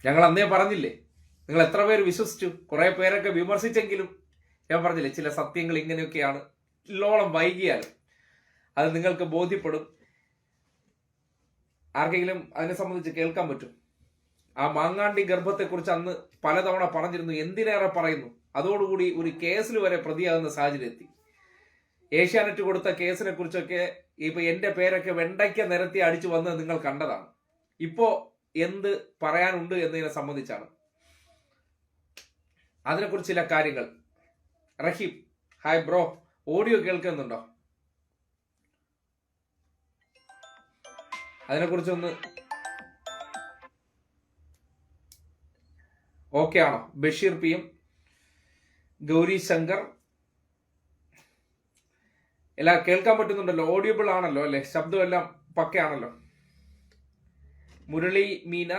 ഞങ്ങൾ അന്നേ പറഞ്ഞില്ലേ, നിങ്ങൾ എത്ര പേര് വിശ്വസിച്ചു? കുറെ പേരൊക്കെ വിമർശിച്ചെങ്കിലും ഞാൻ പറഞ്ഞില്ലേ, ചില സത്യങ്ങൾ ഇങ്ങനെയൊക്കെയാണ്. ഇല്ലോളം വൈകിയാലും അത് നിങ്ങൾക്ക് ബോധ്യപ്പെടും. ആർക്കെങ്കിലും അതിനെ സംബന്ധിച്ച് കേൾക്കാൻ പറ്റും. ആ മാങ്ങാണ്ടി ഗർഭത്തെക്കുറിച്ച് അന്ന് പലതവണ പറഞ്ഞിരുന്നു, എന്തിനേറെ പറയുന്നു. അതോടുകൂടി ഒരു കേസിൽ വരെ പ്രതിയാകുന്ന സാഹചര്യം എത്തി. ഏഷ്യാനെറ്റ് കൊടുത്ത കേസിനെ കുറിച്ചൊക്കെ ഇപ്പൊ എന്റെ പേരൊക്കെ വെണ്ടയ്ക്ക നിരത്തി അടിച്ചു വന്നത് നിങ്ങൾ കണ്ടതാണ്. ഇപ്പോ എന്ത് പറയാനുണ്ട് എന്നതിനെ സംബന്ധിച്ചാണ്. അതിനെക്കുറിച്ച് ചില കാര്യങ്ങൾ. റഹീം, ഹായ് ബ്രോ, ഓഡിയോ കേൾക്കുന്നുണ്ടോ? അതിനെക്കുറിച്ചൊന്ന് ഓക്കെ ആണോ? ബഷീർ പി എം, ഗൗരി ശങ്കർ, എല്ലാം കേൾക്കാൻ പറ്റുന്നുണ്ടല്ലോ? ഓഡിയബിൾ ആണല്ലോ അല്ലെ? ശബ്ദം എല്ലാം പക്കയാണല്ലോ? മുരളി മീന,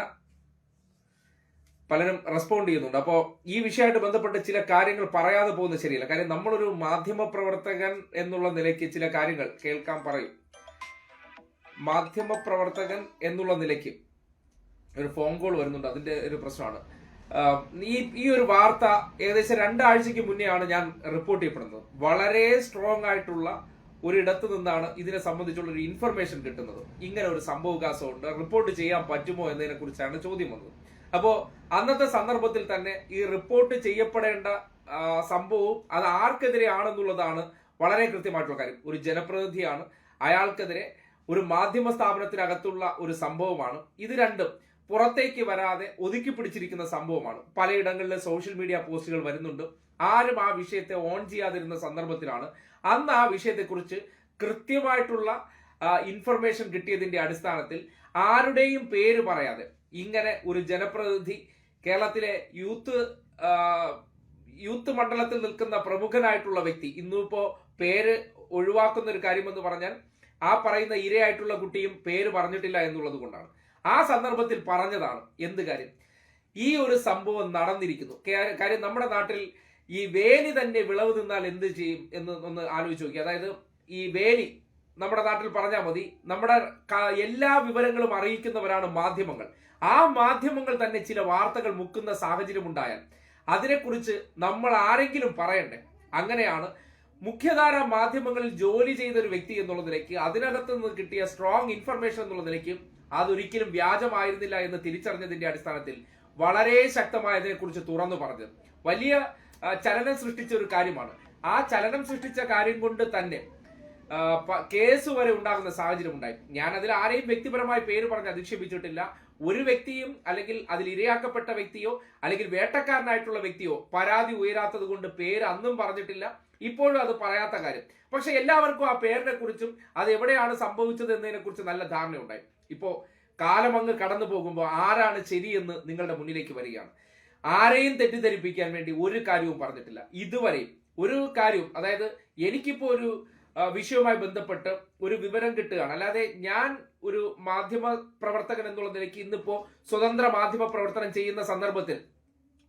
പലരും റെസ്പോണ്ട് ചെയ്യുന്നുണ്ട്. അപ്പോൾ ഈ വിഷയമായിട്ട് ബന്ധപ്പെട്ട് ചില കാര്യങ്ങൾ പറയാതെ പോകുന്നത് ശരിയല്ല. കാര്യം നമ്മളൊരു മാധ്യമ പ്രവർത്തകൻ എന്നുള്ള നിലയ്ക്ക് ചില കാര്യങ്ങൾ കേൾക്കാൻ പറയും. മാധ്യമ പ്രവർത്തകൻ എന്നുള്ള നിലയ്ക്ക് ഒരു ഫോൺ കോൾ വരുന്നുണ്ട്, അതിന്റെ ഒരു പ്രശ്നമാണ്. ഈ ഒരു വാർത്ത ഏകദേശം 2 ആഴ്ചക്ക് മുന്നെയാണ് ഞാൻ റിപ്പോർട്ട് ചെയ്യപ്പെടുന്നത്. വളരെ സ്ട്രോങ് ആയിട്ടുള്ള ഒരിടത്ത് നിന്നാണ് ഇതിനെ സംബന്ധിച്ചുള്ള ഒരു ഇൻഫർമേഷൻ കിട്ടുന്നത്. ഇങ്ങനെ ഒരു സംഭവവികാസമുണ്ട്, റിപ്പോർട്ട് ചെയ്യാൻ പറ്റുമോ എന്നതിനെ കുറിച്ചാണ് ചോദ്യം വന്നത്. അപ്പോ അന്നത്തെ സന്ദർഭത്തിൽ തന്നെ ഈ റിപ്പോർട്ട് ചെയ്യപ്പെടേണ്ട സംഭവവും അത് ആർക്കെതിരെയാണെന്നുള്ളതാണ് വളരെ കൃത്യമായിട്ടുള്ള കാര്യം. ഒരു ജനപ്രതിനിധിയാണ്, അയാൾക്കെതിരെ ഒരു മാധ്യമ സ്ഥാപനത്തിനകത്തുള്ള ഒരു സംഭവമാണ്. ഇത് രണ്ടും പുറത്തേക്ക് വരാതെ ഒതുക്കി പിടിച്ചിരിക്കുന്ന സംഭവമാണ്. പലയിടങ്ങളിലെ സോഷ്യൽ മീഡിയ പോസ്റ്റുകൾ വരുന്നുണ്ട്. ആരും ആ വിഷയത്തെ ഓൺ ചെയ്യാതിരുന്ന സന്ദർഭത്തിലാണ് അന്ന് ആ വിഷയത്തെക്കുറിച്ച് കൃത്യമായിട്ടുള്ള ഇൻഫർമേഷൻ കിട്ടിയതിന്റെ അടിസ്ഥാനത്തിൽ ആരുടെയും പേര് പറയാതെ ഇങ്ങനെ ഒരു ജനപ്രതിനിധി, കേരളത്തിലെ യൂത്ത് മണ്ഡലത്തിൽ നിൽക്കുന്ന പ്രമുഖനായിട്ടുള്ള വ്യക്തി, ഇന്നിപ്പോ പേര് ഒഴിവാക്കുന്ന ഒരു കാര്യമെന്ന് പറഞ്ഞാൽ ആ പറയുന്ന ഇരയായിട്ടുള്ള കുട്ടിയും പേര് പറഞ്ഞിട്ടില്ല എന്നുള്ളത് കൊണ്ടാണ്. ആ സന്ദർഭത്തിൽ പറഞ്ഞതാണ് എന്ത് കാര്യം, ഈ ഒരു സംഭവം നടന്നിരിക്കുന്നു. കാര്യം നമ്മുടെ നാട്ടിൽ ഈ വേലി തന്നെ വിളവ് നിന്നാൽ എന്ത് ചെയ്യും എന്ന് ഒന്ന് ആലോചിച്ച് നോക്കി. അതായത് ഈ വേലി നമ്മുടെ നാട്ടിൽ പറഞ്ഞാൽ മതി, നമ്മുടെ എല്ലാ വിവരങ്ങളും അറിയിക്കുന്നവരാണ് മാധ്യമങ്ങൾ. ആ മാധ്യമങ്ങൾ തന്നെ ചില വാർത്തകൾ മുക്കുന്ന സാഹചര്യം ഉണ്ടായാൽ അതിനെക്കുറിച്ച് നമ്മൾ ആരെങ്കിലും പറയണ്ടേ? അങ്ങനെയാണ് മുഖ്യധാര മാധ്യമങ്ങളിൽ ജോലി ചെയ്ത ഒരു വ്യക്തി എന്നുള്ള നിലയ്ക്ക്, അതിനകത്ത് നിന്ന് കിട്ടിയ സ്ട്രോങ് ഇൻഫർമേഷൻ എന്നുള്ള നിലയ്ക്ക് അതൊരിക്കലും വ്യാജമായിരുന്നില്ല എന്ന് തിരിച്ചറിഞ്ഞതിന്റെ അടിസ്ഥാനത്തിൽ വളരെ ശക്തമായി അതിനെക്കുറിച്ച് തുറന്നു പറഞ്ഞത് വലിയ ചലനം സൃഷ്ടിച്ച ഒരു കാര്യമാണ്. ആ ചലനം സൃഷ്ടിച്ച കാര്യം കൊണ്ട് തന്നെ കേസ് വരെ ഉണ്ടാകുന്ന സാഹചര്യം ഉണ്ടായി. ഞാൻ അതിൽ ആരെയും വ്യക്തിപരമായി പേര് പറഞ്ഞ് അധിക്ഷേപിച്ചിട്ടില്ല. ഒരു വ്യക്തിയും അല്ലെങ്കിൽ അതിൽ ഇരയാക്കപ്പെട്ട വ്യക്തിയോ അല്ലെങ്കിൽ വേട്ടക്കാരനായിട്ടുള്ള വ്യക്തിയോ പരാതി ഉയരാത്തത് കൊണ്ട് പേര് അന്നും പറഞ്ഞിട്ടില്ല, ഇപ്പോഴും അത് പറയാത്ത കാര്യം. പക്ഷെ എല്ലാവർക്കും ആ പേരിനെ കുറിച്ചും അത് എവിടെയാണ് സംഭവിച്ചത് എന്നതിനെ കുറിച്ച് നല്ല ധാരണയുണ്ടായി. ഇപ്പോ കാലം അങ്ങ് കടന്നു പോകുമ്പോൾ ആരാണ് ശരിയെന്ന് നിങ്ങളുടെ മുന്നിലേക്ക് വരികയാണ്. ആരെയും തെറ്റിദ്ധരിപ്പിക്കാൻ വേണ്ടി ഒരു കാര്യവും പറഞ്ഞിട്ടില്ല ഇതുവരെയും. ഒരു കാര്യവും, അതായത് എനിക്കിപ്പോ ഒരു വിഷയവുമായി ബന്ധപ്പെട്ട് ഒരു വിവരം കിട്ടുകയാണ്, അല്ലാതെ ഞാൻ ഒരു മാധ്യമ പ്രവർത്തകൻ എന്നുള്ള നിലയ്ക്ക് ഇന്നിപ്പോ സ്വതന്ത്ര മാധ്യമ പ്രവർത്തനം ചെയ്യുന്ന സന്ദർഭത്തിൽ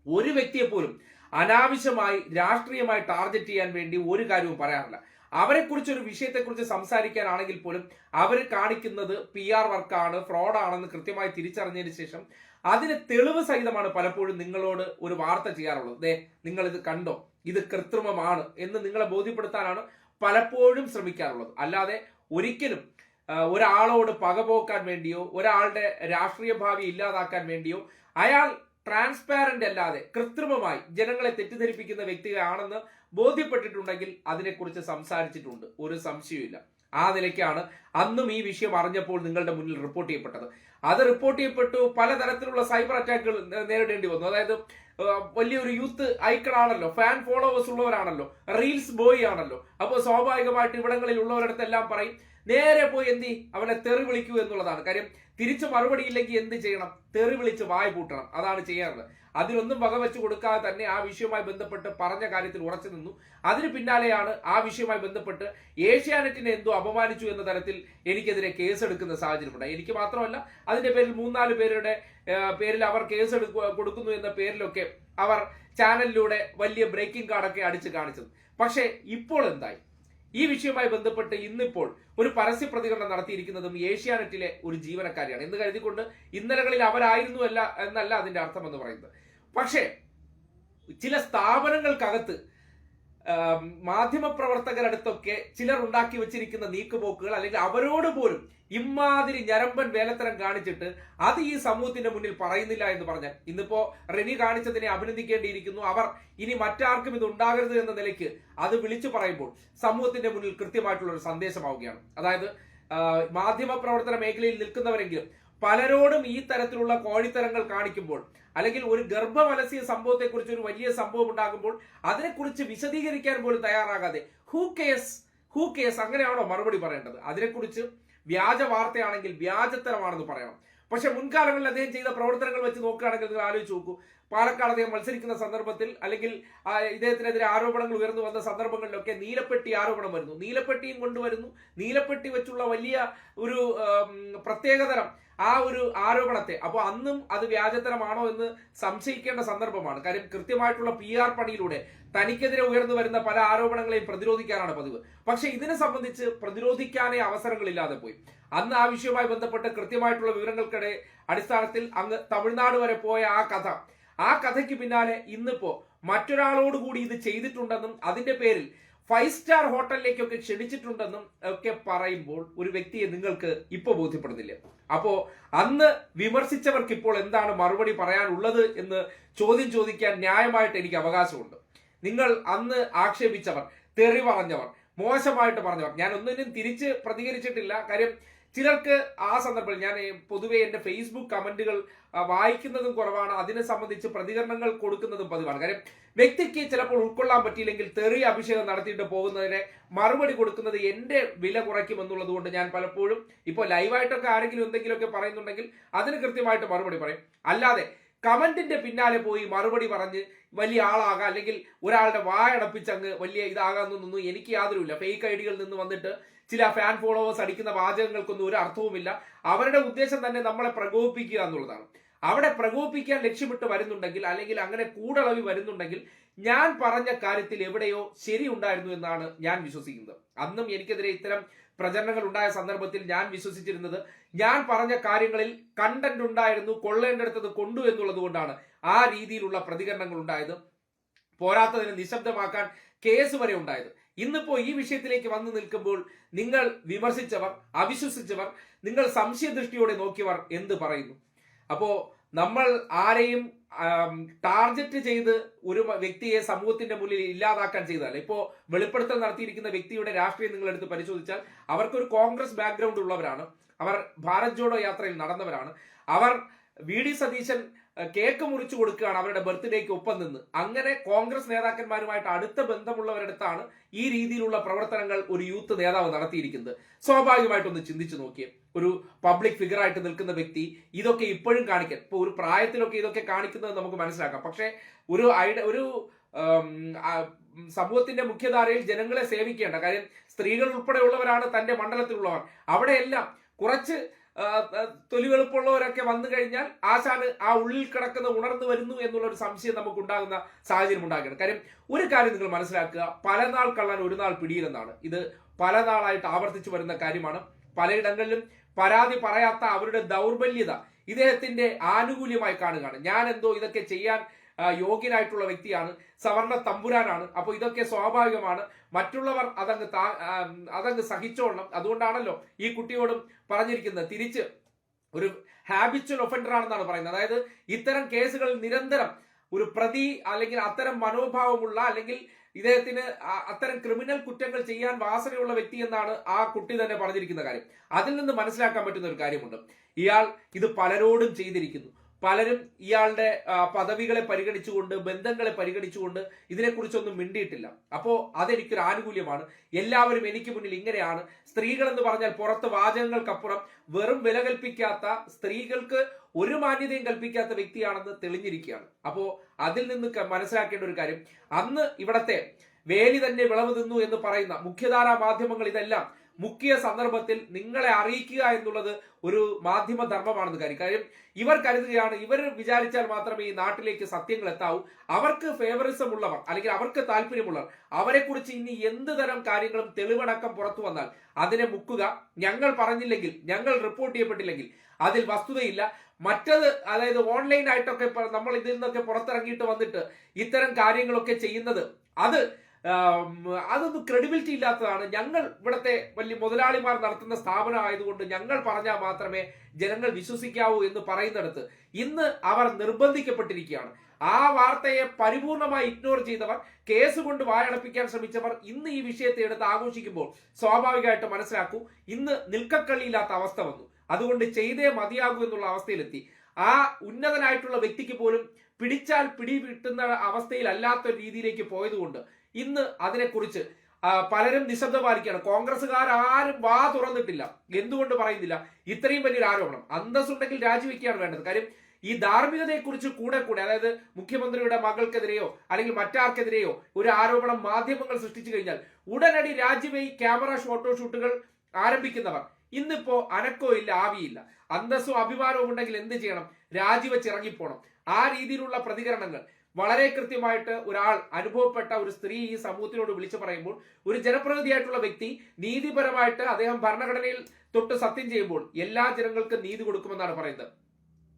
ഒരു വ്യക്തിയെ പോലും അനാവശ്യമായി രാഷ്ട്രീയമായി ടാർഗറ്റ് ചെയ്യാൻ വേണ്ടി ഒരു കാര്യവും പറയാറില്ല. അവരെക്കുറിച്ച് ഒരു വിഷയത്തെക്കുറിച്ച് സംസാരിക്കാനാണെങ്കിൽ പോലും അവർ കാണിക്കുന്നത് PR വർക്കാണ്, ഫ്രോഡാണെന്ന് കൃത്യമായി തിരിച്ചറിഞ്ഞതിന് ശേഷം അതിന് തെളിവ് സഹിതമാണ് പലപ്പോഴും നിങ്ങളോട് ഒരു വാർത്ത ചെയ്യാറുള്ളത്. നിങ്ങൾ ഇത് കണ്ടോ, ഇത് കൃത്രിമമാണ് എന്ന് നിങ്ങളെ ബോധ്യപ്പെടുത്താനാണ് പലപ്പോഴും ശ്രമിക്കാറുള്ളത്. അല്ലാതെ ഒരിക്കലും ഒരാളോട് പകപോക്കാൻ വേണ്ടിയോ ഒരാളുടെ രാഷ്ട്രീയ ഭാവി ഇല്ലാതാക്കാൻ വേണ്ടിയോ അയാൾ ട്രാൻസ്പാരന്റ് അല്ലാതെ കൃത്രിമമായി ജനങ്ങളെ തെറ്റിദ്ധരിപ്പിക്കുന്ന വ്യക്തിയാണെന്ന് ബോധ്യപ്പെട്ടിട്ടുണ്ടെങ്കിൽ അതിനെക്കുറിച്ച് സംസാരിച്ചിട്ടുണ്ട്, ഒരു സംശയമില്ല. ആ നിലയ്ക്കാണ് അന്നും ഈ വിഷയം അറിഞ്ഞപ്പോൾ നിങ്ങളുടെ മുന്നിൽ റിപ്പോർട്ട് ചെയ്യപ്പെട്ടത്. അത് റിപ്പോർട്ട് ചെയ്യപ്പെട്ടു, പലതരത്തിലുള്ള സൈബർ അറ്റാക്കുകൾ നേരിടേണ്ടി വന്നു. അതായത് വലിയൊരു യൂത്ത് ഐക്കൺ ആണല്ലോ, ഫാൻ ഫോളോവേഴ്സ് ഉള്ളവരാണല്ലോ, റീൽസ് ബോയ് ആണല്ലോ. അപ്പോൾ സ്വാഭാവികമായിട്ട് ഇവിടങ്ങളിൽ ഉള്ളവരടുത്തെല്ലാം പറയും, നേരെ പോയി അവനെ തെറി വിളിക്കൂ എന്നുള്ളതാണ് കാര്യം. തിരിച്ചു മറുപടി ഇല്ലെങ്കിൽ എന്ത് ചെയ്യണം? തെറി വിളിച്ച് വായ പൂട്ടണം, അതാണ് ചെയ്യാറുള്ളത്. അതിനൊന്നും വകവെച്ച് കൊടുക്കാതെ തന്നെ ആ വിഷയവുമായി ബന്ധപ്പെട്ട് പറഞ്ഞ കാര്യത്തിൽ ഉറച്ചു നിന്നു. അതിന് പിന്നാലെയാണ് ആ വിഷയവുമായി ബന്ധപ്പെട്ട് ഏഷ്യാനെറ്റിനെ എന്തോ അപമാനിച്ചു എന്ന തരത്തിൽ എനിക്കെതിരെ കേസെടുക്കുന്ന സാഹചര്യമുണ്ടായി. എനിക്ക് മാത്രമല്ല, അതിന്റെ പേരിൽ 3-4 പേരുടെ പേരിൽ അവർ കേസ് കൊടുക്കുന്നു എന്ന പേരിലൊക്കെ അവർ ചാനലിലൂടെ വലിയ ബ്രേക്കിംഗ് കാർഡൊക്കെ അടിച്ച് കാണിച്ചത്. പക്ഷേ ഇപ്പോൾ എന്തായി? ഈ വിഷയവുമായി ബന്ധപ്പെട്ട് ഇന്നിപ്പോൾ ഒരു പരസ്യ പ്രതികരണം നടത്തിയിരിക്കുന്നതും ഏഷ്യാനെറ്റിലെ ഒരു ജീവനക്കാരിയാണ് എന്ന് കരുതിക്കൊണ്ട് ഇന്നലകളിൽ അവരായിരുന്നു എന്നല്ല അതിന്റെ അർത്ഥം എന്ന് പറയുന്നത്. പക്ഷേ ചില സ്ഥാപനങ്ങൾക്കകത്ത് മാധ്യമപ്രവർത്തകരടുത്തൊക്കെ ചിലർ ഉണ്ടാക്കി വെച്ചിരിക്കുന്ന നീക്കുപോക്കുകൾ, അല്ലെങ്കിൽ അവരോട് പോലും ഇമാതിരി ഞരമ്പൻ വേലത്തരം കാണിച്ചിട്ട് അത് ഈ സമൂഹത്തിന്റെ മുന്നിൽ പറയുന്നില്ല എന്ന് പറഞ്ഞാൽ ഇന്നിപ്പോ റെനി കാണിച്ചതിനെ അഭിനന്ദിക്കേണ്ടിയിരിക്കുന്നു. അവർ ഇനി മറ്റാർക്കും ഇത് ഉണ്ടാകരുത് എന്ന നിലയ്ക്ക് അത് വിളിച്ചു പറയുമ്പോൾ സമൂഹത്തിന്റെ മുന്നിൽ കൃത്യമായിട്ടുള്ള ഒരു സന്ദേശമാവുകയാണ്. അതായത് മാധ്യമപ്രവർത്തന മേഖലയിൽ നിൽക്കുന്നവരെങ്കിലും പലരോടും ഈ തരത്തിലുള്ള കോഴിത്തരങ്ങൾ കാണിക്കുമ്പോൾ, അല്ലെങ്കിൽ ഒരു ഗർഭമലസിയ സംഭവത്തെക്കുറിച്ച് ഒരു വലിയ സംഭവം ഉണ്ടാകുമ്പോൾ അതിനെക്കുറിച്ച് വിശദീകരിക്കാൻ പോലും തയ്യാറാകാതെ ഹൂ കേസ് അങ്ങനെയാണോ മറുപടി പറയേണ്ടത്? അതിനെക്കുറിച്ച് വ്യാജ വാർത്തയാണെങ്കിൽ വ്യാജത്തരമാണെന്ന് പറയണം. പക്ഷെ മുൻകാലങ്ങളിൽ അദ്ദേഹം ചെയ്ത പ്രവർത്തനങ്ങൾ വെച്ച് നോക്കുകയാണെങ്കിൽ നിങ്ങൾ ആലോചിച്ച് നോക്കൂ. പാലക്കാട് അദ്ദേഹം മത്സരിക്കുന്ന സന്ദർഭത്തിൽ, അല്ലെങ്കിൽ ഇദ്ദേഹത്തിനെതിരെ ആരോപണങ്ങൾ ഉയർന്നു വന്ന സന്ദർഭങ്ങളിലൊക്കെ നീലപ്പെട്ടി ആരോപണം വരുന്നു, നീലപ്പെട്ടിയും കൊണ്ടുവരുന്നു. നീലപ്പെട്ടി വെച്ചുള്ള വലിയ ഒരു പ്രത്യേകതരം ആ ഒരു ആരോപണത്തെ, അപ്പോൾ അന്നും അത് വ്യാജത്തരമാണോ എന്ന് സംശയിക്കേണ്ട സന്ദർഭമാണ്. കാര്യം കൃത്യമായിട്ടുള്ള PR പണിയിലൂടെ തനിക്കെതിരെ ഉയർന്നു വരുന്ന പല ആരോപണങ്ങളെയും പ്രതിരോധിക്കാനാണ് പതിവ്. പക്ഷെ ഇതിനെ സംബന്ധിച്ച് പ്രതിരോധിക്കാനേ അവസരങ്ങളില്ലാതെ പോയി. അന്ന് ആ വിഷയവുമായി ബന്ധപ്പെട്ട് കൃത്യമായിട്ടുള്ള വിവരങ്ങൾക്കിടെ അടിസ്ഥാനത്തിൽ അങ്ങ് തമിഴ്നാട് വരെ പോയ ആ കഥയ്ക്ക് പിന്നാലെ ഇന്നിപ്പോ മറ്റൊരാളോട് കൂടി ഇത് ചെയ്തിട്ടുണ്ടെന്നും അതിന്റെ പേരിൽ 5 സ്റ്റാർ ഹോട്ടലിലേക്കൊക്കെ ക്ഷണിച്ചിട്ടുണ്ടെന്നും ഒക്കെ പറയുമ്പോൾ ഒരു വ്യക്തിയെ നിങ്ങൾക്ക് ഇപ്പൊ ബോധ്യപ്പെടുന്നില്ല. അപ്പോ അന്ന് വിമർശിച്ചവർക്ക് ഇപ്പോൾ എന്താണ് മറുപടി പറയാനുള്ളത് എന്ന് ചോദിക്കാൻ ന്യായമായിട്ട് എനിക്ക് അവകാശമുണ്ട്. നിങ്ങൾ അന്ന് ആക്ഷേപിച്ചവർ, തെറി പറഞ്ഞവർ, മോശമായിട്ട് പറഞ്ഞവർ, ഞാൻ ഒന്നിനും തിരിച്ച് പ്രതികരിച്ചിട്ടില്ല. കാര്യം ചിലർക്ക് ആ സന്ദർഭത്തിൽ ഞാൻ പൊതുവെ എൻ്റെ ഫേസ്ബുക്ക് കമന്റുകൾ വായിക്കുന്നതും കുറവാണ്, അതിനെ സംബന്ധിച്ച് പ്രതികരണങ്ങൾ കൊടുക്കുന്നതും പതിവാണ്. കാര്യം വ്യക്തിക്ക് ചിലപ്പോൾ ഉൾക്കൊള്ളാൻ പറ്റിയില്ലെങ്കിൽ തെറി അഭിഷേകം നടത്തിയിട്ട് പോകുന്നതിനെ മറുപടി കൊടുക്കുന്നത് എൻ്റെ വില കുറയ്ക്കുമെന്നുള്ളത് കൊണ്ട് ഞാൻ പലപ്പോഴും ഇപ്പോൾ ലൈവായിട്ടൊക്കെ ആരെങ്കിലും എന്തെങ്കിലുമൊക്കെ പറയുന്നുണ്ടെങ്കിൽ അതിന് കൃത്യമായിട്ട് മറുപടി പറയും. അല്ലാതെ കമന്റിന്റെ പിന്നാലെ പോയി മറുപടി പറഞ്ഞ് വലിയ ആളാകാം, അല്ലെങ്കിൽ ഒരാളുടെ വായടപ്പിച്ചങ്ങ് വലിയ ഇതാകാമെന്നൊന്നും എനിക്ക് യാതൊരുമില്ല. ഫേക്ക് ഐഡികളിൽ നിന്ന് വന്നിട്ട് ചില ഫാൻ ഫോളോവേഴ്സ് അടിക്കുന്ന വാചകങ്ങൾക്കൊന്നും ഒരു അർത്ഥവുമില്ല. അവരുടെ ഉദ്ദേശം തന്നെ നമ്മളെ പ്രകോപിപ്പിക്കുക എന്നുള്ളതാണ്. അവിടെ പ്രകോപിപ്പിക്കാൻ ലക്ഷ്യമിട്ട് വരുന്നുണ്ടെങ്കിൽ, അല്ലെങ്കിൽ അങ്ങനെ കൂടളവി വരുന്നുണ്ടെങ്കിൽ, ഞാൻ പറഞ്ഞ കാര്യത്തിൽ എവിടെയോ ശരി ഉണ്ടായിരുന്നു എന്നാണ് ഞാൻ വിശ്വസിക്കുന്നത്. അന്നും എനിക്കെതിരെ ഇത്തരം പ്രചരണങ്ങൾ ഉണ്ടായ സന്ദർഭത്തിൽ ഞാൻ വിശ്വസിച്ചിരുന്നത് ഞാൻ പറഞ്ഞ കാര്യങ്ങളിൽ കണ്ടന്റ് ഉണ്ടായിരുന്നു, കൊള്ളേണ്ടടുത്തത് കൊണ്ടു എന്നുള്ളത് കൊണ്ടാണ് ആ രീതിയിലുള്ള പ്രതികരണങ്ങൾ ഉണ്ടായത്. പോരാത്തതിന് നിശബ്ദമാക്കാൻ കേസ് വരെ ഉണ്ടായത്. ഇന്നിപ്പോ ഈ വിഷയത്തിലേക്ക് വന്നു നിൽക്കുമ്പോൾ നിങ്ങൾ വിമർശിച്ചവർ, അവിശ്വസിച്ചവർ, നിങ്ങൾ സംശയദൃഷ്ടിയോടെ നോക്കിയവർ എന്ത് പറയുന്നു? അപ്പോ നമ്മൾ ആരെയും ടാർഗറ്റ് ചെയ്ത് ഒരു വ്യക്തിയെ സമൂഹത്തിന്റെ മുന്നിൽ ഇല്ലാതാക്കാൻ ചെയ്താൽ, ഇപ്പോ വെളിപ്പെടുത്തൽ നടത്തിയിരിക്കുന്ന വ്യക്തിയുടെ രാഷ്ട്രീയം നിങ്ങൾ എടുത്ത് പരിശോധിച്ചാൽ അവർക്കൊരു കോൺഗ്രസ് ബാക്ക്ഗ്രൗണ്ട് ഉള്ളവരാണ്, അവർ ഭാരത് ജോഡോ യാത്രയിൽ നടന്നവരാണ്, അവർ VD സതീശൻ കേക്ക് മുറിച്ചു കൊടുക്കുകയാണ് അവരുടെ ബർത്ത്ഡേക്ക് ഒപ്പം നിന്ന്. അങ്ങനെ കോൺഗ്രസ് നേതാക്കന്മാരുമായിട്ട് അടുത്ത ബന്ധമുള്ളവരടുത്താണ് ഈ രീതിയിലുള്ള പ്രവർത്തനങ്ങൾ ഒരു യൂത്ത് നേതാവ് നടത്തിയിരിക്കുന്നത്. സ്വാഭാവികമായിട്ടൊന്ന് ചിന്തിച്ചു നോക്കിയേ, ഒരു പബ്ലിക് ഫിഗർ ആയിട്ട് നിൽക്കുന്ന വ്യക്തി ഇതൊക്കെ ഇപ്പോഴും കാണിക്കാൻ, ഇപ്പൊ ഒരു പ്രായത്തിലൊക്കെ ഇതൊക്കെ കാണിക്കുന്നത് നമുക്ക് മനസ്സിലാക്കാം. പക്ഷെ ഒരു സമൂഹത്തിന്റെ മുഖ്യധാരയിൽ ജനങ്ങളെ സേവിക്കേണ്ട കാര്യം സ്ത്രീകൾ ഉൾപ്പെടെയുള്ളവരാണ് തന്റെ മണ്ഡലത്തിലുള്ളവർ. അവിടെയെല്ലാം കുറച്ച് തൊലിവെളുപ്പുള്ളവരൊക്കെ വന്നു കഴിഞ്ഞാൽ ആശാന് ആ ഉള്ളിൽ കിടക്കുന്ന ഉണർന്നു വരുന്നു എന്നുള്ള ഒരു സംശയം നമുക്ക് ഉണ്ടാകുന്ന സാഹചര്യം ഉണ്ടാക്കുകയാണ്. കാര്യം ഒരു കാര്യം നിങ്ങൾ മനസ്സിലാക്കുക, പല നാൾ കള്ളൻ ഒരു നാൾ പിടിയിലെന്നാണ്. ഇത് പല നാളായിട്ട് ആവർത്തിച്ചു വരുന്ന കാര്യമാണ്. പലയിടങ്ങളിലും പരാതി പറയാത്ത അവരുടെ ദൗർബല്യത ഇദ്ദേഹത്തിന്റെ ആനുകൂല്യമായി കാണുകയാണ്. ഞാൻ എന്തോ ഇതൊക്കെ ചെയ്യാൻ യോഗ്യനായിട്ടുള്ള വ്യക്തിയാണ്, സവർണ തമ്പുരാനാണ്, അപ്പൊ ഇതൊക്കെ സ്വാഭാവികമാണ്, മറ്റുള്ളവർ അതങ്ങ് സഹിച്ചോളണം. അതുകൊണ്ടാണല്ലോ ഈ കുട്ടിയോടും പറഞ്ഞിരിക്കുന്നത്, തിരിച്ച് ഒരു ഹാബിച്വൽ ഒഫൻഡർ ആണെന്നാണ് പറയുന്നത്. അതായത് ഇത്തരം കേസുകളിൽ നിരന്തരം ഒരു പ്രതി, അല്ലെങ്കിൽ അത്തരം മനോഭാവമുള്ള, അല്ലെങ്കിൽ ഇദ്ദേഹത്തിന് അത്തരം ക്രിമിനൽ കുറ്റങ്ങൾ ചെയ്യാൻ വാസനയുള്ള വ്യക്തി എന്നാണ് ആ കുട്ടി തന്നെ പറഞ്ഞിരിക്കുന്ന കാര്യം. അതിൽ നിന്ന് മനസ്സിലാക്കാൻ പറ്റുന്ന ഒരു കാര്യമുണ്ട്, ഇയാൾ ഇത് പലരോടും ചെയ്തിരിക്കുന്നു. പലരും ഇയാളുടെ പദവികളെ പരിഗണിച്ചുകൊണ്ട്, ബന്ധങ്ങളെ പരിഗണിച്ചുകൊണ്ട് ഇതിനെക്കുറിച്ചൊന്നും മിണ്ടിയിട്ടില്ല. അപ്പോൾ അതെനിക്കൊരു ആനുകൂല്യമാണ്. എല്ലാവരും എനിക്ക് മുന്നിൽ ഇങ്ങനെയാണ്. സ്ത്രീകൾ എന്ന് പറഞ്ഞാൽ പുറത്ത് വാചകങ്ങൾക്കപ്പുറം വെറും വില കൽപ്പിക്കാത്ത, സ്ത്രീകൾക്ക് ഒരു മാന്യതയും കൽപ്പിക്കാത്ത വ്യക്തിയാണെന്ന് തെളിഞ്ഞിരിക്കുകയാണ്. അപ്പോൾ അതിൽ നിന്ന് മനസ്സിലാക്കേണ്ട ഒരു കാര്യം, അന്ന് ഇവിടത്തെ വേലി തന്നെ വിളവ് തിന്നു എന്ന് പറയുന്ന മുഖ്യധാരാ മാധ്യമങ്ങൾ ഇതെല്ലാം മുക്കിയ സന്ദർഭത്തിൽ നിങ്ങളെ അറിയിക്കുക എന്നുള്ളത് ഒരു മാധ്യമ ധർമ്മമാണെന്ന് കാര്യം ഇവർ കരുതുകയാണ്, ഇവർ വിചാരിച്ചാൽ മാത്രമേ ഈ നാട്ടിലേക്ക് സത്യങ്ങൾ എത്താവൂ, അവർക്ക് ഫേവറിസം ഉള്ളവർ അല്ലെങ്കിൽ അവർക്ക് താല്പര്യമുള്ളവർ അവരെ കുറിച്ച് ഇനി എന്ത് തരം കാര്യങ്ങളും തെളിവടക്കം പുറത്തു വന്നാൽ അതിനെ മുക്കുക, ഞങ്ങൾ പറഞ്ഞില്ലെങ്കിൽ, ഞങ്ങൾ റിപ്പോർട്ട് ചെയ്യപ്പെട്ടില്ലെങ്കിൽ അതിൽ വസ്തുതയില്ല. മറ്റത് അതായത് ഓൺലൈനായിട്ടൊക്കെ നമ്മൾ ഇതിൽ നിന്നൊക്കെ പുറത്തിറങ്ങിയിട്ട് വന്നിട്ട് ഇത്തരം കാര്യങ്ങളൊക്കെ ചെയ്യുന്നത് അതൊന്നും ക്രെഡിബിലിറ്റി ഇല്ലാത്തതാണ്. ഞങ്ങൾ ഇവിടുത്തെ വലിയ മുതലാളിമാർ നടത്തുന്ന സ്ഥാപനം ആയതുകൊണ്ട് ഞങ്ങൾ പറഞ്ഞാൽ മാത്രമേ ജനങ്ങൾ വിശ്വസിക്കാവൂ എന്ന് പറയുന്നിടത്ത് ഇന്ന് അവർ നിർബന്ധിക്കപ്പെട്ടിരിക്കുകയാണ്. ആ വാർത്തയെ പരിപൂർണമായി ഇഗ്നോർ ചെയ്തവർ, കേസ് കൊണ്ട് വായടപ്പിക്കാൻ ശ്രമിച്ചവർ ഇന്ന് ഈ വിഷയത്തെ എടുത്ത് ആഘോഷിക്കുമ്പോൾ സ്വാഭാവികമായിട്ട് മനസ്സിലാക്കൂ, ഇന്ന് നിൽക്കക്കള്ളിയില്ലാത്ത അവസ്ഥ വന്നു. അതുകൊണ്ട് ചെയ്തേ മതിയാകൂ എന്നുള്ള അവസ്ഥയിലെത്തി. ആ ഉന്നതനായിട്ടുള്ള വ്യക്തിക്ക് പോലും പിടിച്ചാൽ പിടി കിട്ടുന്ന അവസ്ഥയിലല്ലാത്ത രീതിയിലേക്ക് പോയതുകൊണ്ട് ഇന്ന് അതിനെക്കുറിച്ച് പലരും നിശബ്ദ പാലിക്കുകയാണ്. കോൺഗ്രസ്സുകാർ ആരും വാ തുറന്നിട്ടില്ല. എന്തുകൊണ്ട് പറയുന്നില്ല? ഇത്രയും വലിയൊരു ആരോപണം. അന്തസ്സുണ്ടെങ്കിൽ രാജിവെക്കുകയാണ് വേണ്ടത്. കാര്യം ഈ ധാർമ്മികതയെക്കുറിച്ച് കൂടെ അതായത് മുഖ്യമന്ത്രിയുടെ മകൾക്കെതിരെയോ അല്ലെങ്കിൽ മറ്റാർക്കെതിരെയോ ഒരു ആരോപണം മാധ്യമങ്ങൾ സൃഷ്ടിച്ചു കഴിഞ്ഞാൽ ഉടനടി രാജിവെയ് ക്യാമറ ഫോട്ടോഷൂട്ടുകൾ ആരംഭിക്കുന്നവർ ഇന്നിപ്പോ അനക്കോ ഇല്ല, ആവിയില്ല. അന്തസ്സും അഭിമാനവും ഉണ്ടെങ്കിൽ എന്ത് ചെയ്യണം? രാജിവെച്ച് ഇറങ്ങിപ്പോണം. ആ രീതിയിലുള്ള പ്രതികരണങ്ങൾ വളരെ കൃത്യമായിട്ട് ഒരാൾ, അനുഭവപ്പെട്ട ഒരു സ്ത്രീ ഈ സമൂഹത്തിനോട് വിളിച്ചു പറയുമ്പോൾ, ഒരു ജനപ്രതിനിധിയായിട്ടുള്ള വ്യക്തി നീതിപരമായിട്ട് അദ്ദേഹം ഭരണഘടനയിൽ തൊട്ട് സത്യം ചെയ്യുമ്പോൾ എല്ലാ ജനങ്ങൾക്കും നീതി കൊടുക്കുമെന്നാണ് പറയുന്നത്.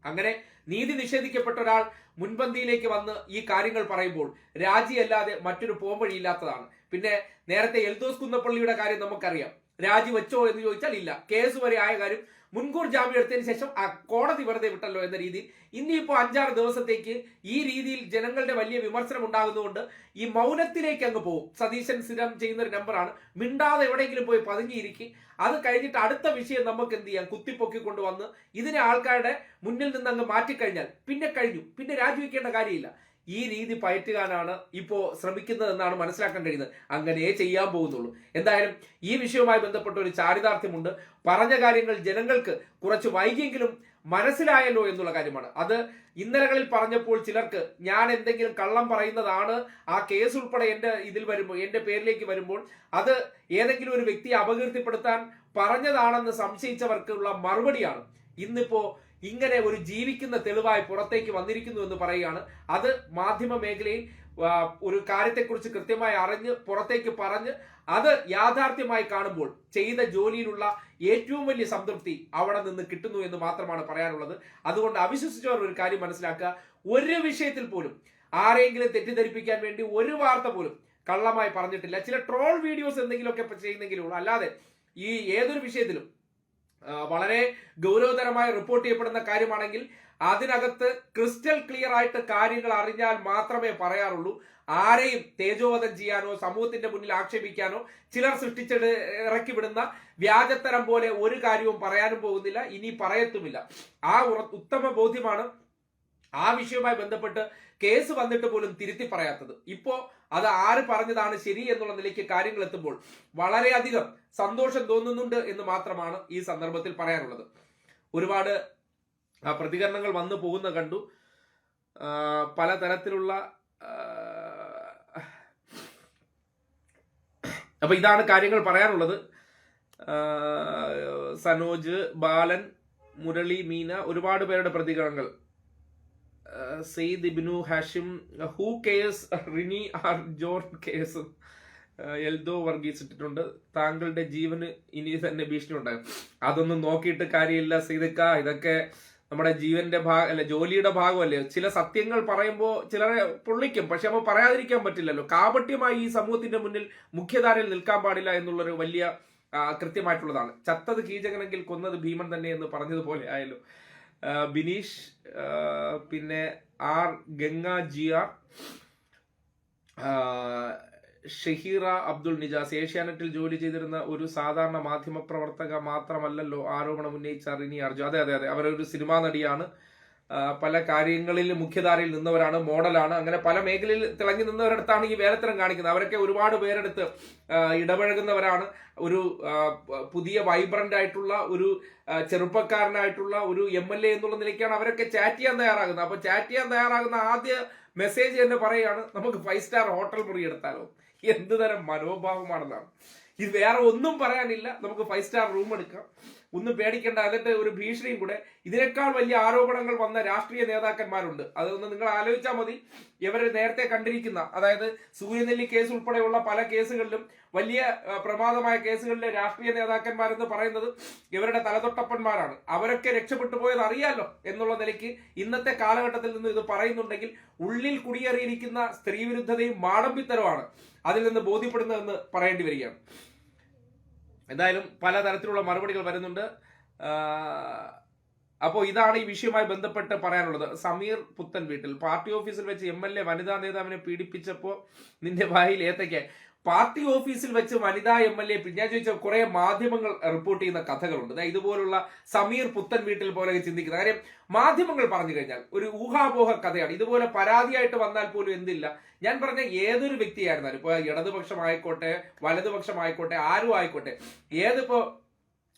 അങ്ങനെ നീതി നിഷേധിക്കപ്പെട്ട ഒരാൾ മുൻപന്തിയിലേക്ക് വന്ന് ഈ കാര്യങ്ങൾ പറയുമ്പോൾ രാജിയല്ലാതെ മറ്റൊരു പോംവഴിയില്ലാത്തതാണ്. പിന്നെ നേരത്തെ എൽദോസ് കുന്നപ്പള്ളിയുടെ കാര്യം നമുക്കറിയാം. രാജിവെച്ചോ എന്ന് ചോദിച്ചാൽ ഇല്ല. കേസ് വരെ ആയ കാര്യം മുൻകൂർ ജാമ്യം എടുത്തതിന് ശേഷം കോടതി വെറുതെ വിട്ടല്ലോ എന്ന രീതിയിൽ ഇനിയിപ്പോ 5-6 ദിവസത്തേക്ക് ഈ രീതിയിൽ ജനങ്ങളുടെ വലിയ വിമർശനം ഉണ്ടാകുന്നതുകൊണ്ട് ഈ മൗനത്തിലേക്ക് അങ്ങ് പോകും. സതീശൻ സ്ഥിരം ചെയ്യുന്ന ഒരു നമ്പറാണ്, മിണ്ടാതെ എവിടെയെങ്കിലും പോയി പതുങ്ങിയിരിക്കും. അത് കഴിഞ്ഞിട്ട് അടുത്ത വിഷയം നമുക്ക് എന്ത് ചെയ്യാം, കുത്തിപ്പൊക്കി കൊണ്ടുവന്ന് ഇതിനെ ആൾക്കാരുടെ മുന്നിൽ നിന്ന് അങ്ങ് മാറ്റിക്കഴിഞ്ഞാൽ പിന്നെ കഴിഞ്ഞു, പിന്നെ രാജിവെക്കേണ്ട കാര്യമില്ല. ഈ രീതി പയറ്റുകാനാണ് ഇപ്പോ ശ്രമിക്കുന്നത് എന്നാണ് മനസ്സിലാക്കാൻ കഴിയുന്നത്. അങ്ങനെ ചെയ്യാൻ പോകുന്നുള്ളൂ. എന്തായാലും ഈ വിഷയവുമായി ബന്ധപ്പെട്ട ഒരു ചാരിതാർത്ഥ്യമുണ്ട്. പറഞ്ഞ കാര്യങ്ങൾ ജനങ്ങൾക്ക് കുറച്ച് വൈകിയെങ്കിലും മനസ്സിലായല്ലോ എന്നുള്ള കാര്യമാണ്. അത് ഇന്നലകളിൽ പറഞ്ഞപ്പോൾ ചിലർക്ക് ഞാൻ എന്തെങ്കിലും കള്ളം പറയുന്നതാണ്, ആ കേസ് ഉൾപ്പെടെ എന്റെ പേരിലേക്ക് വരുമ്പോൾ അത് ഏതെങ്കിലും ഒരു വ്യക്തിയെ അപകീർത്തിപ്പെടുത്താൻ പറഞ്ഞതാണെന്ന് സംശയിച്ചവർക്കുള്ള മറുപടിയാണ് ഇന്നിപ്പോ ഇങ്ങനെ ഒരു ജീവിക്കുന്ന തെളിവായി പുറത്തേക്ക് വന്നിരിക്കുന്നു എന്ന് പറയുകയാണ്. അത് മാധ്യമ മേഖലയിൽ ഒരു കാര്യത്തെക്കുറിച്ച് കൃത്യമായി അറിഞ്ഞ് പുറത്തേക്ക് പറഞ്ഞ് അത് യാഥാർത്ഥ്യമായി കാണുമ്പോൾ ചെയ്ത ജോലിയിലുള്ള ഏറ്റവും വലിയ സംതൃപ്തി അവിടെ നിന്ന് കിട്ടുന്നു എന്ന് മാത്രമാണ് പറയാനുള്ളത്. അതുകൊണ്ട് അവിശ്വസിച്ചവർ ഒരു കാര്യം മനസ്സിലാക്കുക, ഒരു വിഷയത്തിൽ പോലും ആരെങ്കിലും തെറ്റിദ്ധരിപ്പിക്കാൻ വേണ്ടി ഒരു വാർത്ത പോലും കള്ളമായി പറഞ്ഞിട്ടില്ല. ചില ട്രോൾ വീഡിയോസ് എന്തെങ്കിലുമൊക്കെ ചെയ്യുന്നെങ്കിലും, അല്ലാതെ ഈ ഏതൊരു വിഷയത്തിലും വളരെ ഗൗരവതരമായി റിപ്പോർട്ട് ചെയ്യപ്പെടുന്ന കാര്യമാണെങ്കിൽ അതിനകത്ത് ക്രിസ്റ്റൽ ക്ലിയർ ആയിട്ട് കാര്യങ്ങൾ അറിഞ്ഞാൽ മാത്രമേ പറയാറുള്ളൂ. ആരെയും തേജോവധം ചെയ്യാനോ സമൂഹത്തിന്റെ മുന്നിൽ ആക്ഷേപിക്കാനോ ചിലർ സൃഷ്ടിച്ചിട്ട് ഇറക്കി വിടുന്ന വ്യാജത്തരം പോലെ ഒരു കാര്യവും പറയാനും പോകുന്നില്ല, ഇനി പറയത്തുമില്ല. ആ ഉത്തമ ബോധ്യമാണ് ആ വിഷയവുമായി ബന്ധപ്പെട്ട് കേസ് വന്നിട്ട് പോലും തിരുത്തി പറയാത്തത്. ഇപ്പോ അത് ആര് പറഞ്ഞതാണ് ശരി എന്നുള്ള നിലയ്ക്ക് കാര്യങ്ങൾ എത്തുമ്പോൾ വളരെയധികം സന്തോഷം തോന്നുന്നുണ്ട് എന്ന് മാത്രമാണ് ഈ സന്ദർഭത്തിൽ പറയാനുള്ളത്. ഒരുപാട് പ്രതികരണങ്ങൾ വന്നു പോകുന്ന കണ്ടു. പലതരത്തിലുള്ള അപ്പൊ ഇതാണ് കാര്യങ്ങൾ പറയാനുള്ളത്. സനോജ്, ബാലൻ, മുരളി, മീന, ഒരുപാട് പേരുടെ പ്രതികരണങ്ങൾ. Syed Ibnu Hashim, who cares Rini R John കേസ്, എൽദോ വർഗീസ് ഇട്ടിട്ടുണ്ട്. താങ്കളുടെ ജീവന് ഇനി തന്നെ ഭീഷണി ഉണ്ടാകും. അതൊന്നും നോക്കിയിട്ട് കാര്യമില്ല സീതക്ക, ഇതൊക്കെ നമ്മുടെ ജീവന്റെ ജോലിയുടെ ഭാഗമല്ലേ. ചില സത്യങ്ങൾ പറയുമ്പോൾ ചിലരെ പൊള്ളിക്കും, പക്ഷെ നമ്മൾ പറയാതിരിക്കാൻ പറ്റില്ലല്ലോ. കാപട്യമായി ഈ സമൂഹത്തിന്റെ മുന്നിൽ മുഖ്യധാരയിൽ നിൽക്കാൻ പാടില്ല എന്നുള്ളൊരു വലിയ കൃത്യമായിട്ടുള്ളതാണ്. ചത്തത് കീചകനെങ്കിൽ കൊന്നത് ഭീമൻ തന്നെ എന്ന് പറഞ്ഞതുപോലെ ആയല്ലോ. ബിനീഷ്, പിന്നെ ആർ ഗംഗ GR, ഷഹീറ അബ്ദുൾ നിജാസ്, ഏഷ്യാനെറ്റിൽ ജോലി ചെയ്തിരുന്ന ഒരു സാധാരണ മാധ്യമ പ്രവർത്തക മാത്രമല്ലല്ലോ ആരോപണം ഉന്നയിച്ച റിനി അർജു. അതെ, അവരൊരു സിനിമാ നടിയാണ്, പല കാര്യങ്ങളിൽ മുഖ്യധാരയിൽ നിന്നവരാണ്, മോഡലാണ്, അങ്ങനെ പല മേഖലയിൽ തിളങ്ങി നിന്നവരടുത്താണ് ഈ വേലത്തരം കാണിക്കുന്നത്. അവരൊക്കെ ഒരുപാട് പേരെടുത്ത് ഇടപഴകുന്നവരാണ്. ഒരു പുതിയ വൈബ്രന്റ് ആയിട്ടുള്ള ഒരു ചെറുപ്പക്കാരനായിട്ടുള്ള ഒരു MLA എന്നുള്ള നിലയ്ക്കാണ് അവരൊക്കെ ചാറ്റ് ചെയ്യാൻ തയ്യാറാകുന്നത്. അപ്പൊ ചാറ്റ് ചെയ്യാൻ തയ്യാറാകുന്ന ആദ്യ മെസ്സേജ് തന്നെ പറയുകയാണ്, നമുക്ക് 5 സ്റ്റാർ ഹോട്ടൽ മുറി എടുത്താലോ. എന്ത് തരം മനോഭാവമാണെന്നാണ്. ഇത് വേറെ ഒന്നും പറയാനില്ല. നമുക്ക് 5 സ്റ്റാർ റൂം എടുക്കാം, ഒന്നും പേടിക്കേണ്ട. അതിന്റെ ഒരു ഭീഷണിയും കൂടെ, ഇതിനേക്കാൾ വലിയ ആരോപണങ്ങൾ വന്ന രാഷ്ട്രീയ നേതാക്കന്മാരുണ്ട്. അതൊന്ന് നിങ്ങൾ ആലോചിച്ചാൽ മതി. ഇവര് നേരത്തെ കണ്ടിരിക്കുന്ന, അതായത് സൂര്യനെല്ലി കേസ് ഉൾപ്പെടെയുള്ള പല കേസുകളിലും, വലിയ പ്രമാദമായ കേസുകളിലെ രാഷ്ട്രീയ നേതാക്കന്മാരെന്ന് പറയുന്നത് ഇവരുടെ തലതൊട്ടപ്പന്മാരാണ്. അവരൊക്കെ രക്ഷപ്പെട്ടു പോയത് അറിയാലോ എന്നുള്ള നിലയ്ക്ക് ഇന്നത്തെ കാലഘട്ടത്തിൽ നിന്ന് ഇത് പറയുന്നുണ്ടെങ്കിൽ ഉള്ളിൽ കുടിയേറിയിരിക്കുന്ന സ്ത്രീവിരുദ്ധതയും മാടമ്പിത്തരമാണ് അതിൽ നിന്ന് ബോധ്യപ്പെടുന്നതെന്ന് പറയേണ്ടി വരികയാണ്. എന്തായാലും പലതരത്തിലുള്ള മറുപടികൾ വരുന്നുണ്ട്. അപ്പോൾ ഇതാണ് ഈ വിഷയവുമായി ബന്ധപ്പെട്ട് പറയാനുള്ളത്. സമീർ പുത്തൻ വീട്ടിൽ, പാർട്ടി ഓഫീസിൽ വെച്ച് MLA വനിതാ നേതാവിനെ പീഡിപ്പിച്ചപ്പോൾ നിന്റെ വായിൽ ഏത്തയ്ക്കായി. പാർട്ടി ഓഫീസിൽ വെച്ച് വനിതാ MLA, ഞാൻ ചോദിച്ച കുറെ മാധ്യമങ്ങൾ റിപ്പോർട്ട് ചെയ്യുന്ന കഥകളുണ്ട്. ഇതുപോലുള്ള സമീർ പുത്തൻ വീട്ടിൽ പോലെ ചിന്തിക്കുന്ന കാര്യം മാധ്യമങ്ങൾ പറഞ്ഞു കഴിഞ്ഞാൽ ഒരു ഊഹാപോഹ കഥയാണ്. ഇതുപോലെ പരാതിയായിട്ട് വന്നാൽ പോലും എന്തില്ല, ഞാൻ പറഞ്ഞ ഏതൊരു വ്യക്തിയായിരുന്നാലും, ഇപ്പൊ ഇടതുപക്ഷമായിക്കോട്ടെ വലതുപക്ഷമായിക്കോട്ടെ ആരും ആയിക്കോട്ടെ, ഏതിപ്പോ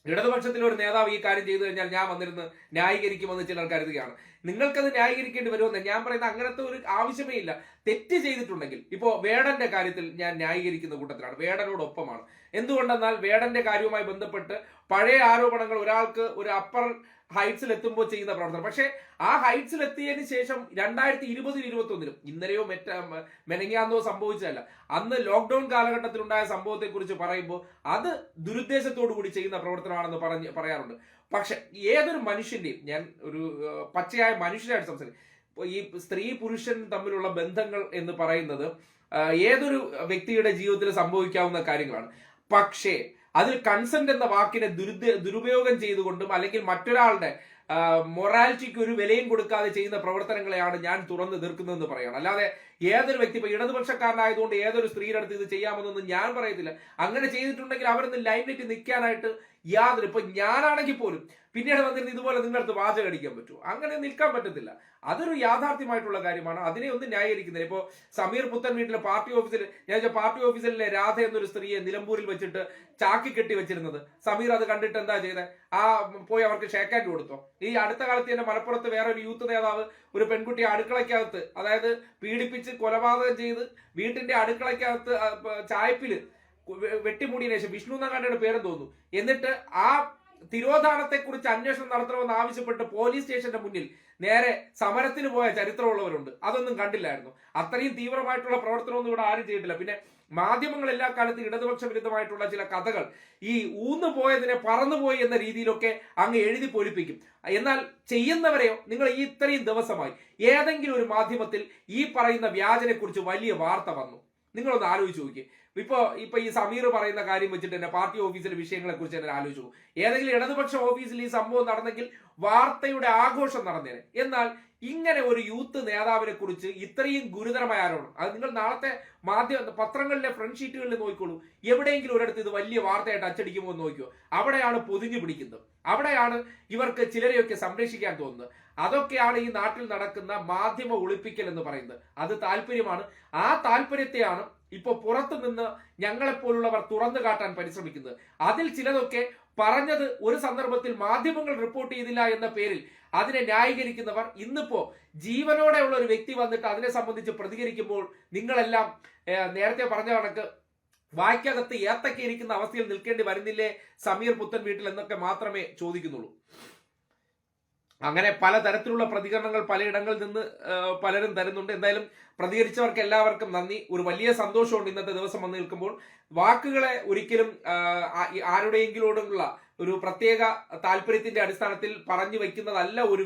ഇടതുപക്ഷത്തിലെ ഒരു നേതാവ് ഈ കാര്യം ചെയ്തു കഴിഞ്ഞാൽ ഞാൻ വന്നിരുന്ന് ന്യായീകരിക്കുമെന്ന് ചിലർ കരുതുകയാണ്. നിങ്ങൾക്കത് ന്യായീകരിക്കേണ്ടി വരുമെന്ന് ഞാൻ പറയുന്നത് അങ്ങനത്തെ ഒരു ആവശ്യമേ ഇല്ല. തെറ്റ് ചെയ്തിട്ടുണ്ടെങ്കിൽ, ഇപ്പോ വേടന്റെ കാര്യത്തിൽ ഞാൻ ന്യായീകരിക്കുന്ന കൂട്ടത്തിലാണ്, വേടനോടൊപ്പമാണ്. എന്തുകൊണ്ടെന്നാൽ വേടന്റെ കാര്യവുമായി ബന്ധപ്പെട്ട് പഴയ ആരോപണങ്ങൾ, ഒരാൾക്ക് ഒരു അപ്പർ ഹൈറ്റ്സിൽ എത്തുമ്പോൾ ചെയ്യുന്ന പ്രവർത്തനം. പക്ഷേ ആ ഹൈറ്റ്സിൽ എത്തിയതിനു ശേഷം 2020-21 ഇന്നലെയോ മെനങ്ങാന്നോ സംഭവിച്ചതല്ല, അന്ന് ലോക്ക്ഡൌൺ കാലഘട്ടത്തിൽ ഉണ്ടായ സംഭവത്തെ കുറിച്ച് പറയുമ്പോൾ അത് ദുരുദ്ദേശത്തോടു കൂടി ചെയ്യുന്ന പ്രവർത്തനമാണെന്ന് പറയാറുണ്ട്. പക്ഷെ ഏതൊരു മനുഷ്യന്റെയും, ഞാൻ ഒരു പച്ചയായ മനുഷ്യരായിട്ട് സംസാരിക്കും, ഈ സ്ത്രീ പുരുഷൻ തമ്മിലുള്ള ബന്ധങ്ങൾ എന്ന് പറയുന്നത് ഏതൊരു വ്യക്തിയുടെ ജീവിതത്തിൽ സംഭവിക്കാവുന്ന കാര്യങ്ങളാണ്. പക്ഷേ അതിൽ കൺസെന്റ് എന്ന വാക്കിനെ ദുരുപയോഗം ചെയ്തുകൊണ്ടും അല്ലെങ്കിൽ മറ്റൊരാളുടെ മൊറാലിറ്റിക്ക് ഒരു വിലയും കൊടുക്കാതെ ചെയ്യുന്ന പ്രവർത്തനങ്ങളെയാണ് ഞാൻ തുറന്ന് എതിർക്കുന്നതെന്ന് പറയുകയാണ്. അല്ലാതെ ഏതൊരു വ്യക്തി, ഇപ്പൊ ഇടതുപക്ഷക്കാരനായതുകൊണ്ട് ഏതൊരു സ്ത്രീയുടെ അടുത്ത് ഇത് ചെയ്യാമെന്നൊന്നും ഞാൻ പറയത്തില്ല. അങ്ങനെ ചെയ്തിട്ടുണ്ടെങ്കിൽ അവരൊന്ന് ലൈനിലേക്ക് നിൽക്കാനായിട്ട് യാതൊരു, ഇപ്പൊ ഞാനാണെങ്കിൽ പോലും പിന്നീട് വന്നിരുന്ന് ഇതുപോലെ നിങ്ങളുടെ അടുത്ത് വാചകം അടിക്കാൻ പറ്റുമോ? അങ്ങനെ നിൽക്കാൻ പറ്റത്തില്ല. അതൊരു യാഥാർത്ഥ്യമായിട്ടുള്ള കാര്യമാണ്. അതിനെ ഒന്നും ന്യായീകരിക്കുന്നില്ല. ഇപ്പോ സമീർ പുത്തൻ വീട്ടിലെ പാർട്ടി ഓഫീസിൽ, ഞാൻ പാർട്ടി ഓഫീസിലെ രാധ എന്നൊരു സ്ത്രീയെ നിലമ്പൂരിൽ വെച്ചിട്ട് ചാക്കി കെട്ടി വെച്ചിരുന്നത്, സമീർ അത് കണ്ടിട്ട് എന്താ ചെയ്തത്? പോയി അവർക്ക് ഷേക്ക് ഹാൻഡ് കൊടുത്തോ? ഈ അടുത്ത കാലത്ത് തന്നെ മലപ്പുറത്ത് വേറെ ഒരു യൂത്ത് നേതാവ് ഒരു പെൺകുട്ടിയെ അടുക്കളയ്ക്കകത്ത്, അതായത് പീഡിപ്പിച്ച് കൊലപാതകം ചെയ്ത് വീട്ടിന്റെ അടുക്കളയ്ക്കകത്ത് ചായപ്പില് വെട്ടിമൂടിയതിനു ശേഷം, വിഷ്ണു എന്നാണ് പേരും തോന്നുന്നു, എന്നിട്ട് ആ തിരോധാനത്തെ കുറിച്ച് അന്വേഷണം നടത്തണമെന്ന് ആവശ്യപ്പെട്ട് പോലീസ് സ്റ്റേഷന്റെ മുന്നിൽ നേരെ സമരത്തിന് പോയ ചരിത്രമുള്ളവരുണ്ട്. അതൊന്നും കണ്ടില്ലായിരുന്നു. അത്രയും തീവ്രമായിട്ടുള്ള പ്രവർത്തനമൊന്നും ഇവിടെ ആരും ചെയ്തിട്ടില്ല. പിന്നെ മാധ്യമങ്ങൾ എല്ലാ കാലത്തും ഇടതുപക്ഷ വിരുദ്ധമായിട്ടുള്ള ചില കഥകൾ, ഈ ഊന്നു പോയതിനെ പറന്നുപോയി എന്ന രീതിയിലൊക്കെ അങ്ങ് എഴുതി പൊലിപ്പിക്കും. എന്നാൽ ചെയ്യുന്നവരെയോ, നിങ്ങൾ ഈ ഇത്രയും ദിവസമായി ഏതെങ്കിലും ഒരു മാധ്യമത്തിൽ ഈ പറയുന്ന വ്യാജനെ കുറിച്ച് വലിയ വാർത്ത വന്നു? നിങ്ങളൊന്ന് ആലോചിച്ച് നോക്കിയേ. ഇപ്പൊ ഈ സമീർ പറയുന്ന കാര്യം വെച്ചിട്ട് തന്നെ പാർട്ടി ഓഫീസിലെ വിഷയങ്ങളെ കുറിച്ച് തന്നെ ആലോചിച്ചു. ഏതെങ്കിലും ഇടതുപക്ഷ ഓഫീസിൽ ഈ സംഭവം നടന്നെങ്കിൽ വാർത്തയുടെ ആഘോഷം നടന്നേനെ. എന്നാൽ ഇങ്ങനെ ഒരു യൂത്ത് നേതാവിനെ കുറിച്ച് ഇത്രയും ഗുരുതരമായ ആരോപണം, അത് നിങ്ങൾ നാളത്തെ പത്രങ്ങളിലെ ഫ്രണ്ട് ഷീറ്റുകളിൽ നോക്കിക്കോളൂ. എവിടെയെങ്കിലും ഒരിടത്ത് ഇത് വലിയ വാർത്തയായിട്ട് അച്ചടിക്കുമോ എന്ന് നോക്കിയോ. അവിടെയാണ് പൊതിഞ്ഞു പിടിക്കുന്നത്. അവിടെയാണ് ഇവർക്ക് ചിലരെയൊക്കെ സംരക്ഷിക്കാൻ തോന്നുന്നത്. അതൊക്കെയാണ് ഈ നാട്ടിൽ നടക്കുന്ന മാധ്യമ ഒളിപ്പിക്കൽ എന്ന് പറയുന്നത്. അത് താല്പര്യമാണ്. ആ താല്പര്യത്തെയാണ് ഇപ്പൊ പുറത്തു നിന്ന് ഞങ്ങളെപ്പോലുള്ളവർ തുറന്നു കാട്ടാൻ പരിശ്രമിക്കുന്നത്. അതിൽ ചിലതൊക്കെ പറഞ്ഞത് ഒരു സന്ദർഭത്തിൽ മാധ്യമങ്ങൾ റിപ്പോർട്ട് ചെയ്തില്ല എന്ന പേരിൽ അതിനെ ന്യായീകരിക്കുന്നവർ ഇന്നിപ്പോ ജീവനോടെയുള്ള ഒരു വ്യക്തി വന്നിട്ട് അതിനെ സംബന്ധിച്ച് പ്രതികരിക്കുമ്പോൾ നിങ്ങളെല്ലാം നേരത്തെ പറഞ്ഞ കണക്ക് വായ്ക്കകത്ത് ഏത്തക്ക ഇരിക്കുന്ന അവസ്ഥയിൽ നിൽക്കേണ്ടി വരുന്നില്ലേ സമീർ പുത്തൻ വീട്ടിൽ എന്നൊക്കെ മാത്രമേ ചോദിക്കുന്നുള്ളൂ. അങ്ങനെ പലതരത്തിലുള്ള പ്രതികരണങ്ങൾ പലയിടങ്ങളിൽ നിന്ന് പലരും തരുന്നുണ്ട്. എന്തായാലും പ്രതികരിച്ചവർക്ക് എല്ലാവർക്കും നന്ദി. ഒരു വലിയ സന്തോഷമുണ്ട് ഇന്നത്തെ ദിവസം വന്ന് നിൽക്കുമ്പോൾ. വാക്കുകളെ ഒരിക്കലും ആരുടെയെങ്കിലോടുള്ള ഒരു പ്രത്യേക താല്പര്യത്തിന്റെ അടിസ്ഥാനത്തിൽ പറഞ്ഞു വയ്ക്കുന്നതല്ല. ഒരു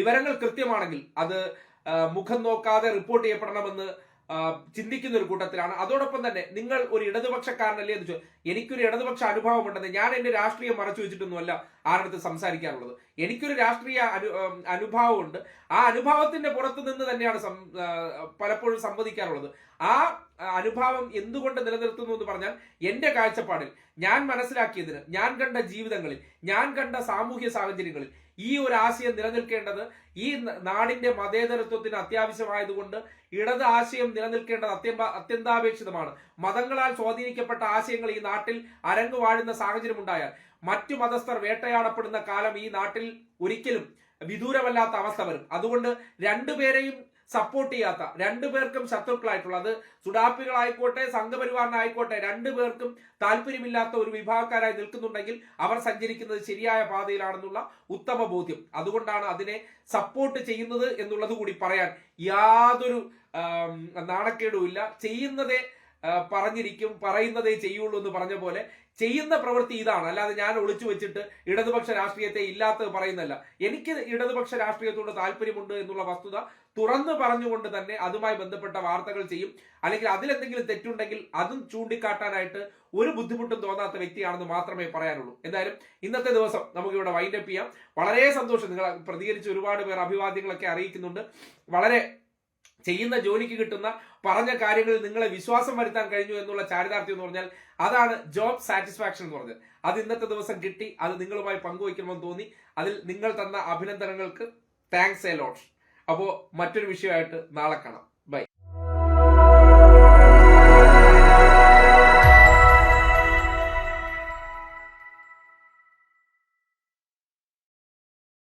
വിവരങ്ങൾ കൃത്യമാണെങ്കിൽ അത് മുഖം നോക്കാതെ റിപ്പോർട്ട് ചെയ്യപ്പെടണമെന്ന് ചിന്തിക്കുന്ന ഒരു കൂട്ടത്തിലാണ്. അതോടൊപ്പം തന്നെ നിങ്ങൾ ഒരു ഇടതുപക്ഷക്കാരനല്ലേ എന്ന് ചോദിച്ചാൽ, എനിക്കൊരു ഇടതുപക്ഷ അനുഭവം ഉണ്ടെന്ന്. ഞാൻ എന്റെ രാഷ്ട്രീയം മറച്ചു വെച്ചിട്ടൊന്നുമല്ല ആരുടെ സംസാരിക്കാറുള്ളത്. എനിക്കൊരു രാഷ്ട്രീയ അനുഭവമുണ്ട്. ആ അനുഭവത്തിന്റെ പുറത്തു നിന്ന് തന്നെയാണ് പലപ്പോഴും സംവദിക്കാറുള്ളത്. ആ അനുഭവം എന്തുകൊണ്ട് നിലനിർത്തുന്നു എന്ന് പറഞ്ഞാൽ, എന്റെ കാഴ്ചപ്പാടിൽ, ഞാൻ മനസ്സിലാക്കിയതിന്, ഞാൻ കണ്ട ജീവിതങ്ങളിൽ, ഞാൻ കണ്ട സാമൂഹ്യ സാഹചര്യങ്ങളിൽ ഈ ഒരു ആശയം നിലനിൽക്കേണ്ടത് ഈ നാടിന്റെ മതേതരത്വത്തിന് അത്യാവശ്യമായതുകൊണ്ട് ഇടത് ആശയം നിലനിൽക്കേണ്ടത് അത്യന്താപേക്ഷിതമാണ്. മതങ്ങളാൽ സ്വാധീനിക്കപ്പെട്ട ആശയങ്ങൾ ഈ നാട്ടിൽ അരങ്ങു വാഴുന്ന സാഹചര്യം ഉണ്ടായാൽ മറ്റു മതസ്ഥർ വേട്ടയാടപ്പെടുന്ന കാലം ഈ നാട്ടിൽ ഒരിക്കലും വിദൂരമല്ലാത്ത അവസ്ഥ വരും. അതുകൊണ്ട് രണ്ടുപേരെയും സപ്പോർട്ട് ചെയ്യാത്ത, രണ്ടുപേർക്കും ശത്രുക്കളായിട്ടുള്ള, അത് സുഡാപ്പികളായിക്കോട്ടെ സംഘപരിവാറിനായിക്കോട്ടെ, രണ്ടുപേർക്കും താല്പര്യമില്ലാത്ത ഒരു വിഭാഗക്കാരായി നിൽക്കുന്നുണ്ടെങ്കിൽ അവർ സഞ്ചരിക്കുന്നത് ശരിയായ പാതയിലാണെന്നുള്ള ഉത്തമ ബോധ്യം. അതുകൊണ്ടാണ് അതിനെ സപ്പോർട്ട് ചെയ്യുന്നത് എന്നുള്ളത് കൂടി പറയാൻ യാതൊരു നാണക്കേടുമില്ല. ചെയ്യുന്നതേ പറഞ്ഞിരിക്കും, പറയുന്നതേ ചെയ്യുള്ളൂ എന്ന് പറഞ്ഞ പോലെ ചെയ്യുന്ന പ്രവൃത്തി ഇതാണ്. അല്ലാതെ ഞാൻ ഒളിച്ചു വെച്ചിട്ട് ഇടതുപക്ഷ രാഷ്ട്രീയത്തെ ഇല്ലാത്തത് പറയുന്നല്ല. എനിക്ക് ഇടതുപക്ഷ രാഷ്ട്രീയത്തോട് താല്പര്യമുണ്ട് എന്നുള്ള വസ്തുത തുറന്നു പറഞ്ഞുകൊണ്ട് തന്നെ അതുമായി ബന്ധപ്പെട്ട വാർത്തകൾ ചെയ്യും. അല്ലെങ്കിൽ അതിലെന്തെങ്കിലും തെറ്റുണ്ടെങ്കിൽ അതും ചൂണ്ടിക്കാട്ടാനായിട്ട് ഒരു ബുദ്ധിമുട്ടും തോന്നാത്ത വ്യക്തിയാണെന്ന് മാത്രമേ പറയാനുള്ളൂ. എന്തായാലും ഇന്നത്തെ ദിവസം നമുക്കിവിടെ വൈൻഡപ്പ് ചെയ്യാം. വളരെ സന്തോഷം, നിങ്ങൾ പ്രതികരിച്ച് ഒരുപാട് പേർ അഭിവാദ്യങ്ങളൊക്കെ അറിയിക്കുന്നുണ്ട്. വളരെ ചെയ്യുന്ന ജോലിക്ക് കിട്ടുന്ന പറഞ്ഞ കാര്യങ്ങളിൽ നിങ്ങളെ വിശ്വാസം വരുത്താൻ കഴിഞ്ഞു എന്നുള്ള ചാരിതാർത്ഥ്യം എന്ന് പറഞ്ഞാൽ അതാണ് ജോബ് സാറ്റിസ്ഫാക്ഷൻ എന്ന് പറഞ്ഞത്. അത് ഇന്നത്തെ ദിവസം കിട്ടി. അത് നിങ്ങളുമായി പങ്കുവയ്ക്കണമെന്ന് തോന്നി. അതിൽ നിങ്ങൾ തന്ന അഭിനന്ദനങ്ങൾക്ക് താങ്ക്സ് എ ലോട്ട്. അപ്പോൾ മറ്റൊരു വിഷയമായിട്ട് നാളെ കാണാം. ബൈ.